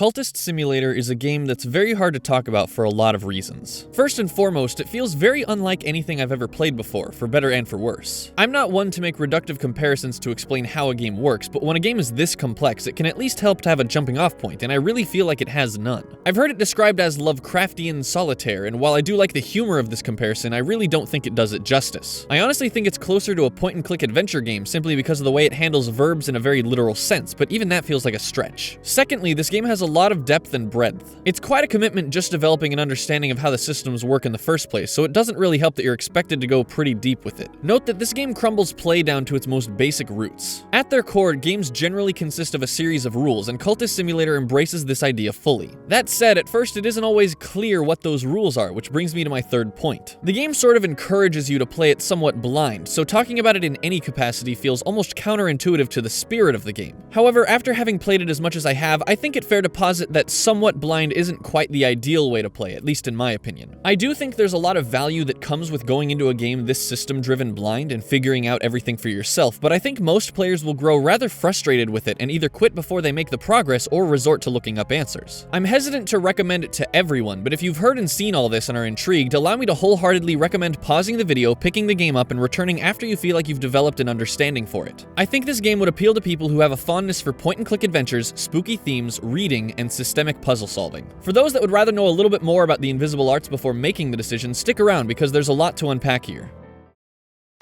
Cultist Simulator is a game that's very hard to talk about for a lot of reasons. First and foremost, it feels very unlike anything I've ever played before, for better and for worse. I'm not one to make reductive comparisons to explain how a game works, but when a game is this complex, it can at least help to have a jumping off point, and I really feel like it has none. I've heard it described as Lovecraftian solitaire, and while I do like the humor of this comparison, I really don't think it does it justice. I honestly think it's closer to a point-and-click adventure game simply because of the way it handles verbs in a very literal sense, but even that feels like a stretch. Secondly, this game has a lot of depth and breadth. It's quite a commitment just developing an understanding of how the systems work in the first place, so it doesn't really help that you're expected to go pretty deep with it. Note that this game crumbles play down to its most basic roots. At their core, games generally consist of a series of rules, and Cultist Simulator embraces this idea fully. That said, at first it isn't always clear what those rules are, which brings me to my third point. The game sort of encourages you to play it somewhat blind, so talking about it in any capacity feels almost counterintuitive to the spirit of the game. However, after having played it as much as I have, I think it fair to posit that somewhat blind isn't quite the ideal way to play, at least in my opinion. I do think there's a lot of value that comes with going into a game this system-driven blind and figuring out everything for yourself, but I think most players will grow rather frustrated with it and either quit before they make the progress or resort to looking up answers. I'm hesitant to recommend it to everyone, but if you've heard and seen all this and are intrigued, allow me to wholeheartedly recommend pausing the video, picking the game up, and returning after you feel like you've developed an understanding for it. I think this game would appeal to people who have a fondness for point-and-click adventures, spooky themes, reading, and systemic puzzle solving. For those that would rather know a little bit more about the invisible arts before making the decision, stick around because there's a lot to unpack here.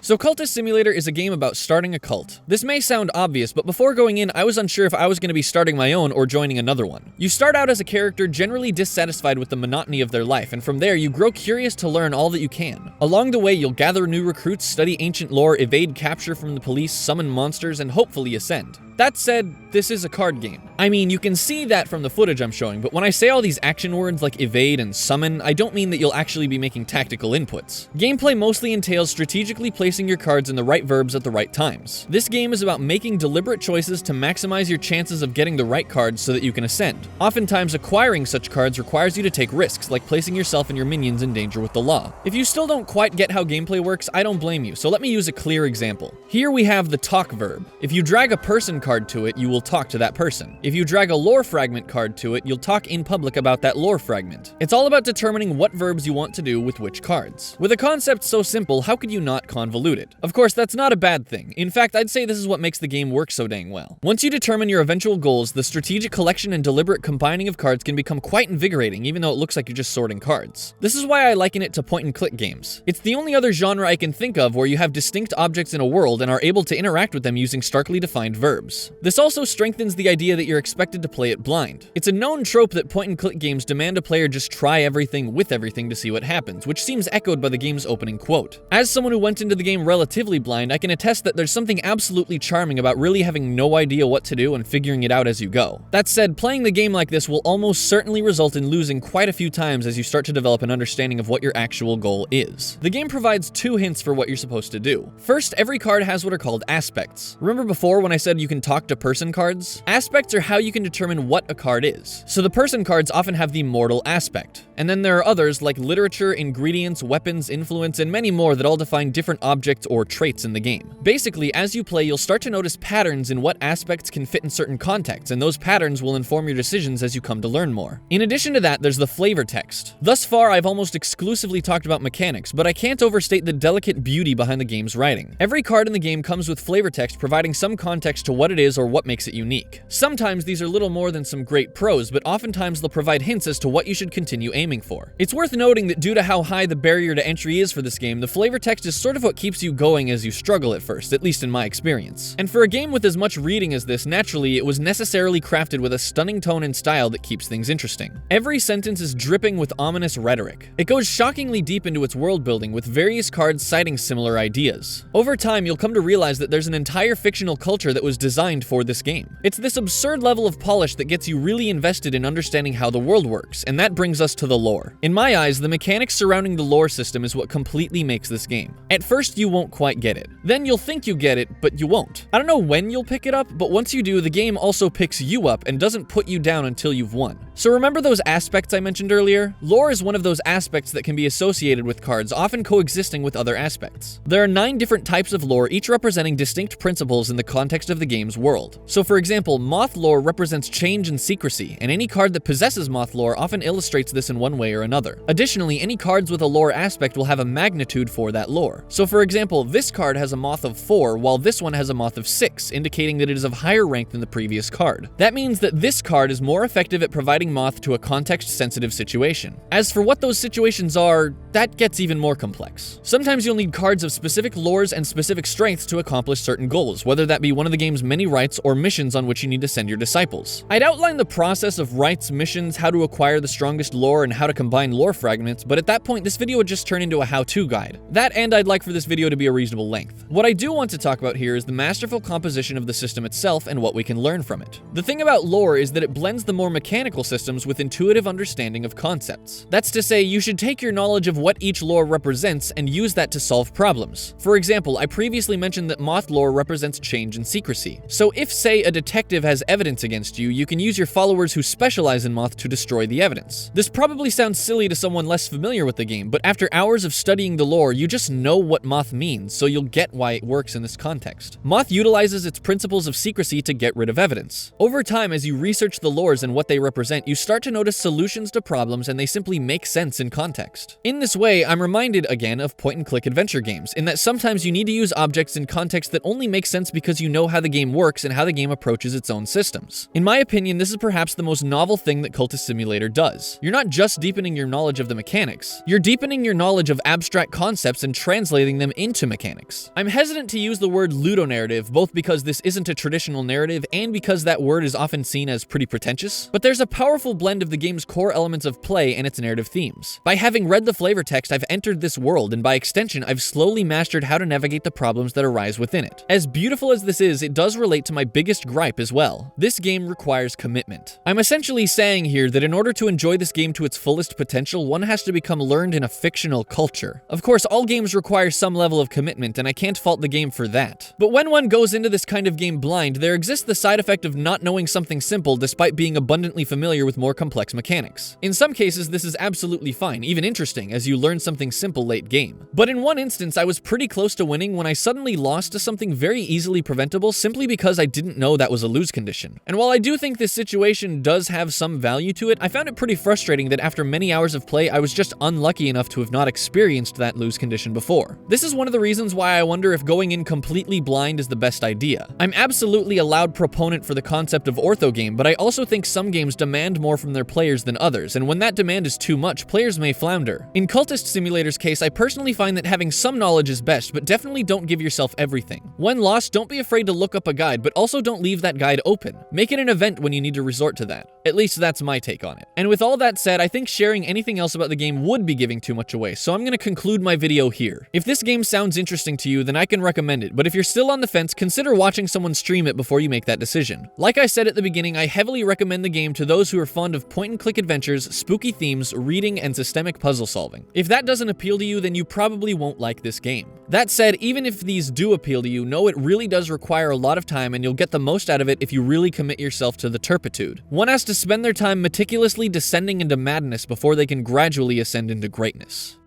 So Cultist Simulator is a game about starting a cult. This may sound obvious, but before going in, I was unsure if I was going to be starting my own or joining another one. You start out as a character generally dissatisfied with the monotony of their life, and from there you grow curious to learn all that you can. Along the way, you'll gather new recruits, study ancient lore, evade capture from the police, summon monsters, and hopefully ascend. That said, this is a card game. I mean, you can see that from the footage I'm showing, but when I say all these action words like evade and summon, I don't mean that you'll actually be making tactical inputs. Gameplay mostly entails strategically placing your cards in the right verbs at the right times. This game is about making deliberate choices to maximize your chances of getting the right cards so that you can ascend. Oftentimes, acquiring such cards requires you to take risks, like placing yourself and your minions in danger with the law. If you still don't quite get how gameplay works, I don't blame you, so let me use a clear example. Here we have the talk verb. If you drag a person card to it, you will talk to that person. If you drag a lore fragment card to it, you'll talk in public about that lore fragment. It's all about determining what verbs you want to do with which cards. With a concept so simple, how could you not convolute it? Of course, that's not a bad thing. In fact, I'd say this is what makes the game work so dang well. Once you determine your eventual goals, the strategic collection and deliberate combining of cards can become quite invigorating, even though it looks like you're just sorting cards. This is why I liken it to point-and-click games. It's the only other genre I can think of where you have distinct objects in a world and are able to interact with them using starkly defined verbs. This also strengthens the idea that you're expected to play it blind. It's a known trope that point-and-click games demand a player just try everything with everything to see what happens, which seems echoed by the game's opening quote. As someone who went into the game relatively blind, I can attest that there's something absolutely charming about really having no idea what to do and figuring it out as you go. That said, playing the game like this will almost certainly result in losing quite a few times as you start to develop an understanding of what your actual goal is. The game provides two hints for what you're supposed to do. First, every card has what are called aspects. Remember before when I said you can talk to person cards? Aspects are how you can determine what a card is. So the person cards often have the mortal aspect. And then there are others like literature, ingredients, weapons, influence, and many more that all define different objects or traits in the game. Basically, as you play, you'll start to notice patterns in what aspects can fit in certain contexts, and those patterns will inform your decisions as you come to learn more. In addition to that, there's the flavor text. Thus far, I've almost exclusively talked about mechanics, but I can't overstate the delicate beauty behind the game's writing. Every card in the game comes with flavor text providing some context to what it is or what makes it unique. Sometimes these are little more than some great prose, but oftentimes they'll provide hints as to what you should continue aiming for. It's worth noting that due to how high the barrier to entry is for this game, the flavor text is sort of what keeps you going as you struggle at first, at least in my experience. And for a game with as much reading as this, naturally, it was necessarily crafted with a stunning tone and style that keeps things interesting. Every sentence is dripping with ominous rhetoric. It goes shockingly deep into its world building, with various cards citing similar ideas. Over time, you'll come to realize that there's an entire fictional culture that was designed for this game. It's this absurd level of polish that gets you really invested in understanding how the world works, and that brings us to the lore. In my eyes, the mechanics surrounding the lore system is what completely makes this game. At first, you won't quite get it. Then you'll think you get it, but you won't. I don't know when you'll pick it up, but once you do, the game also picks you up and doesn't put you down until you've won. So remember those aspects I mentioned earlier? Lore is one of those aspects that can be associated with cards, often coexisting with other aspects. There are 9 different types of lore, each representing distinct principles in the context of the game's world. So for example, moth lore lore represents change and secrecy, and any card that possesses moth lore often illustrates this in one way or another. Additionally, any cards with a lore aspect will have a magnitude for that lore. So for example, this card has a moth of 4, while this one has a moth of 6, indicating that it is of higher rank than the previous card. That means that this card is more effective at providing moth to a context-sensitive situation. As for what those situations are, that gets even more complex. Sometimes you'll need cards of specific lores and specific strengths to accomplish certain goals, whether that be one of the game's many rites or missions on which you need to send your disciples. I'd outline the process of rites, missions, how to acquire the strongest lore, and how to combine lore fragments, but at that point this video would just turn into a how-to guide. That, and I'd like for this video to be a reasonable length. What I do want to talk about here is the masterful composition of the system itself and what we can learn from it. The thing about lore is that it blends the more mechanical systems with intuitive understanding of concepts. That's to say, you should take your knowledge of what each lore represents and use that to solve problems. For example, I previously mentioned that moth lore represents change and secrecy. So if, say, a detective has evidence against you, you can use your followers who specialize in moth to destroy the evidence. This probably sounds silly to someone less familiar with the game, but after hours of studying the lore, you just know what moth means, so you'll get why it works in this context. Moth utilizes its principles of secrecy to get rid of evidence. Over time, as you research the lores and what they represent, you start to notice solutions to problems, and they simply make sense in context. In this way, I'm reminded again of point-and-click adventure games, in that sometimes you need to use objects in context that only make sense because you know how the game works and how the game approaches its own systems. In my opinion, this is perhaps the most novel thing that Cultist Simulator does. You're not just deepening your knowledge of the mechanics, you're deepening your knowledge of abstract concepts and translating them into mechanics. I'm hesitant to use the word Ludo-narrative, both because this isn't a traditional narrative and because that word is often seen as pretty pretentious, but there's a powerful blend of the game's core elements of play and its narrative themes. By having read the flavor text, I've entered this world, and by extension, I've slowly mastered how to navigate the problems that arise within it. As beautiful as this is, it does relate to my biggest gripe as well. This game requires commitment. I'm essentially saying here that in order to enjoy this game to its fullest potential, one has to become learned in a fictional culture. Of course, all games require some level of commitment, and I can't fault the game for that. But when one goes into this kind of game blind, there exists the side effect of not knowing something simple despite being abundantly familiar with more complex mechanics. In some cases, this is absolutely fine, even interesting, as you learn something simple late game. But in one instance, I was pretty close to winning when I suddenly lost to something very easily preventable simply because I didn't know that was a lose condition. And while I do think this situation does have some value to it, I found it pretty frustrating that after many hours of play, I was just unlucky enough to have not experienced that lose condition before. This is one of the reasons why I wonder if going in completely blind is the best idea. I'm absolutely a loud proponent for the concept of ortho game, but I also think some games demand more from their players than others, and when that demand is too much, players may flounder. In Cultist Simulator's case, I personally find that having some knowledge is best, but definitely don't give yourself everything. When lost, don't be afraid to look up a guide, but also don't leave that guide open. Make it an event when you need to resort to that. At least that's my take on it. And with all that said, I think sharing anything else about the game would be giving too much away, so I'm going to conclude my video here. If this game sounds interesting to you, then I can recommend it, but if you're still on the fence, consider watching someone stream it before you make that decision. Like I said at the beginning, I heavily recommend the game to those who are fond of point-and-click adventures, spooky themes, reading, and systemic puzzle solving. If that doesn't appeal to you, then you probably won't like this game. That said, even if these do appeal to you, know it really does require a lot of time, and you'll get the most out of it if you really commit yourself to the turpitude. One has to spend their time meticulously descending into madness before they can gradually ascend into greatness.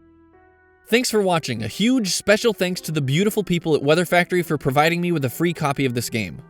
Thanks for watching. A huge special thanks to the beautiful people at Weather Factory for providing me with a free copy of this game.